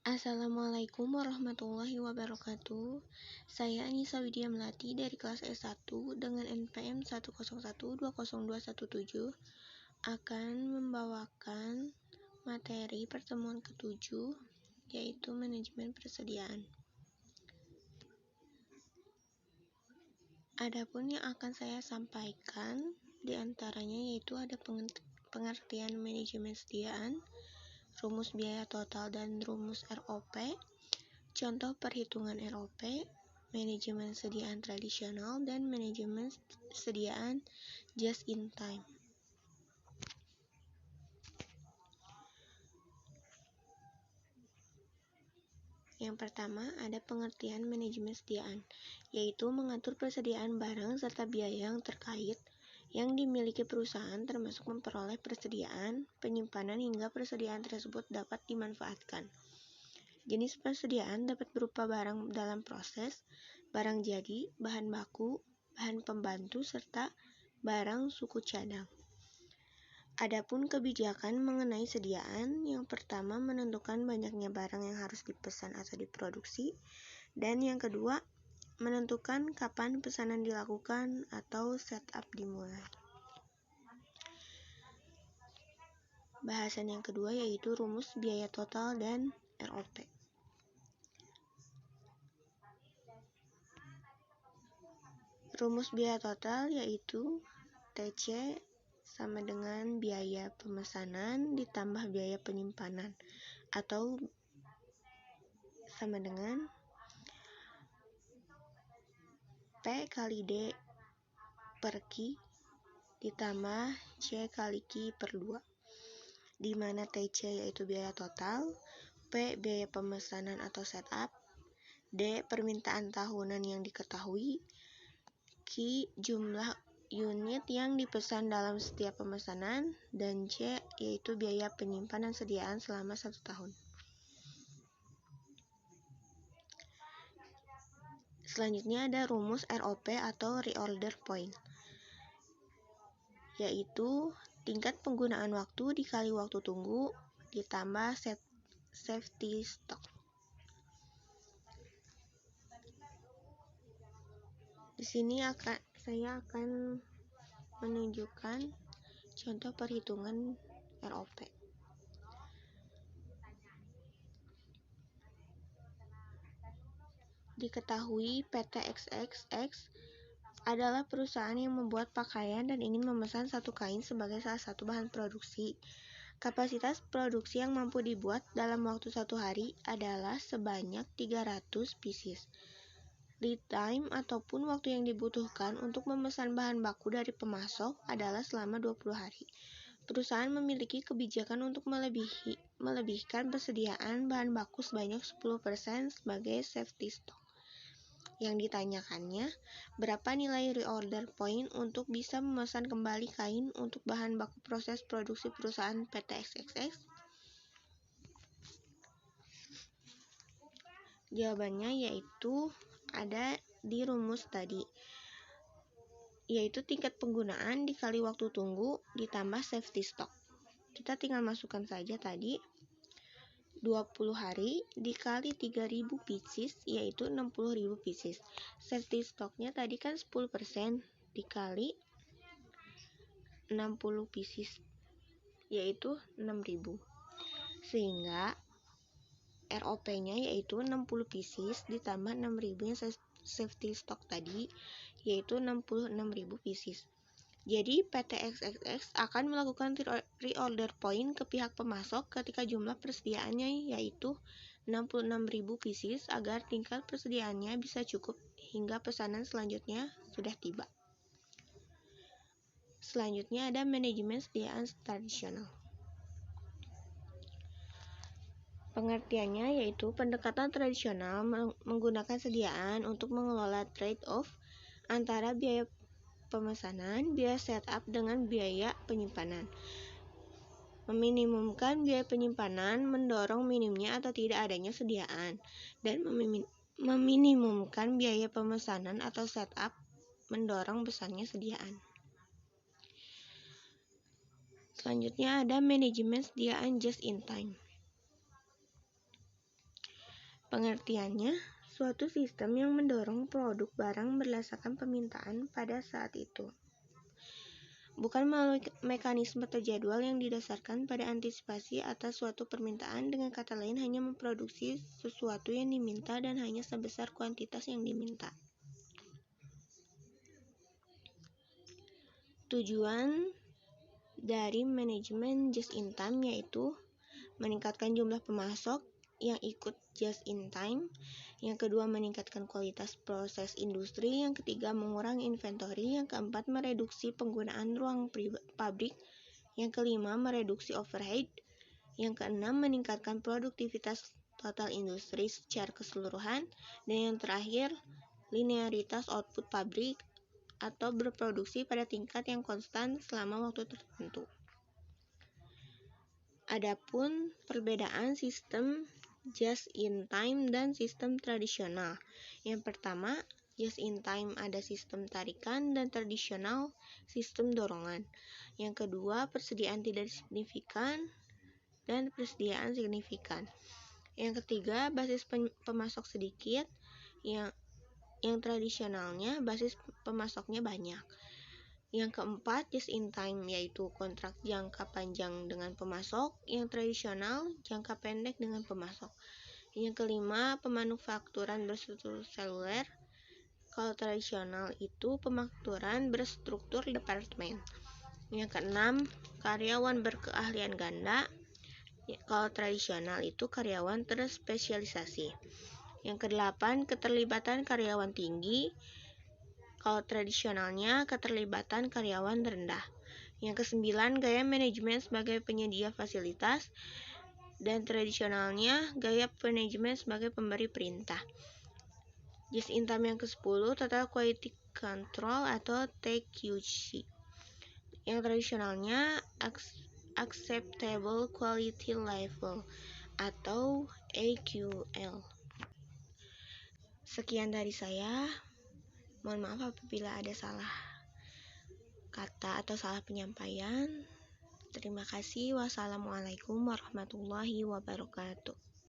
Assalamualaikum warahmatullahi wabarakatuh. Saya Anissa Widya Melati dari kelas S1 dengan NPM 101202117 akan membawakan materi pertemuan ke-7 yaitu manajemen persediaan. Adapun yang akan saya sampaikan diantaranya yaitu ada pengertian manajemen sediaan, rumus biaya total dan rumus ROP, contoh perhitungan ROP, manajemen sediaan tradisional, dan manajemen sediaan just in time. Yang pertama, ada pengertian manajemen sediaan, yaitu mengatur persediaan barang serta biaya yang terkait yang dimiliki perusahaan termasuk memperoleh persediaan, penyimpanan hingga persediaan tersebut dapat dimanfaatkan. Jenis persediaan dapat berupa barang dalam proses, barang jadi, bahan baku, bahan pembantu, serta barang suku cadang. Adapun kebijakan mengenai sediaan, yang pertama menentukan banyaknya barang yang harus dipesan atau diproduksi, dan yang kedua menentukan kapan pesanan dilakukan atau setup dimulai. Bahasan yang kedua yaitu rumus biaya total dan ROP. Rumus biaya total yaitu TC sama dengan biaya pemesanan ditambah biaya penyimpanan atau sama dengan P kali D per Q ditambah C kali Q per 2, di mana TC yaitu biaya total, P biaya pemesanan atau setup, D permintaan tahunan yang diketahui, Q jumlah unit yang dipesan dalam setiap pemesanan, dan C yaitu biaya penyimpanan sediaan selama 1 tahun. Selanjutnya ada rumus ROP atau reorder point, yaitu tingkat penggunaan waktu dikali waktu tunggu ditambah safety stock. Di sini saya akan menunjukkan contoh perhitungan ROP. Diketahui PT XXX adalah perusahaan yang membuat pakaian dan ingin memesan satu kain sebagai salah satu bahan produksi. Kapasitas produksi yang mampu dibuat dalam waktu 1 hari adalah sebanyak 300 pieces. Lead time ataupun waktu yang dibutuhkan untuk memesan bahan baku dari pemasok adalah selama 20 hari. Perusahaan memiliki kebijakan untuk melebihkan persediaan bahan baku sebanyak 10% sebagai safety stock. Yang ditanyakannya, berapa nilai reorder point untuk bisa memesan kembali kain untuk bahan baku proses produksi perusahaan PT XXX? Jawabannya yaitu ada di rumus tadi, yaitu tingkat penggunaan dikali waktu tunggu ditambah safety stock. Kita tinggal masukkan saja tadi 20 hari dikali 3000 pieces yaitu 60.000 pieces. Safety stocknya tadi kan 10% dikali 60 pieces yaitu 6.000. Sehingga ROP-nya yaitu 60 pieces ditambah 6.000 yang safety stock tadi yaitu 66.000 pieces. Jadi PT XXX akan melakukan reorder point ke pihak pemasok ketika jumlah persediaannya yaitu 66.000 pieces agar tingkat persediaannya bisa cukup hingga pesanan selanjutnya sudah tiba. Selanjutnya ada manajemen sediaan tradisional. Pengertiannya yaitu pendekatan tradisional menggunakan sediaan untuk mengelola trade-off antara biaya pemesanan, biaya setup dengan biaya penyimpanan. Meminimumkan biaya penyimpanan mendorong minimnya atau tidak adanya sediaan, dan meminimumkan biaya pemesanan atau setup mendorong besarnya sediaan. Selanjutnya ada manajemen sediaan just in time. Pengertiannya, suatu sistem yang mendorong produk barang berdasarkan permintaan pada saat itu. Bukan melalui mekanisme terjadwal yang didasarkan pada antisipasi atas suatu permintaan, dengan kata lain hanya memproduksi sesuatu yang diminta dan hanya sebesar kuantitas yang diminta. Tujuan dari manajemen just in time yaitu meningkatkan jumlah pemasok yang ikut just in time, yang kedua meningkatkan kualitas proses industri, yang ketiga mengurangi inventory, yang keempat mereduksi penggunaan ruang pabrik, yang kelima mereduksi overhead, yang keenam meningkatkan produktivitas total industri secara keseluruhan, dan yang terakhir linearitas output pabrik atau berproduksi pada tingkat yang konstan selama waktu tertentu. Adapun perbedaan sistem just in time dan sistem tradisional. Yang pertama, just in time ada sistem tarikan dan tradisional sistem dorongan. Yang kedua, persediaan tidak signifikan dan persediaan signifikan. Yang ketiga, basis pemasok sedikit, yang tradisionalnya basis pemasoknya banyak. Yang keempat, just in time yaitu kontrak jangka panjang dengan pemasok, yang tradisional jangka pendek dengan pemasok. Yang kelima, pemanufakturan berstruktur seluler. Kalau tradisional itu pemanufakturan berstruktur departemen. Yang keenam, karyawan berkeahlian ganda. Kalau tradisional itu karyawan terspesialisasi. Yang kedelapan, keterlibatan karyawan tinggi. Kalau tradisionalnya keterlibatan karyawan rendah. Yang kesembilan, gaya manajemen sebagai penyedia fasilitas, dan tradisionalnya gaya manajemen sebagai pemberi perintah. Just in time yang ke-10, total quality control atau TQC. Yang tradisionalnya acceptable quality level atau AQL. Sekian dari saya. Mohon maaf apabila ada salah kata atau salah penyampaian. Terima kasih. Wassalamualaikum warahmatullahi wabarakatuh.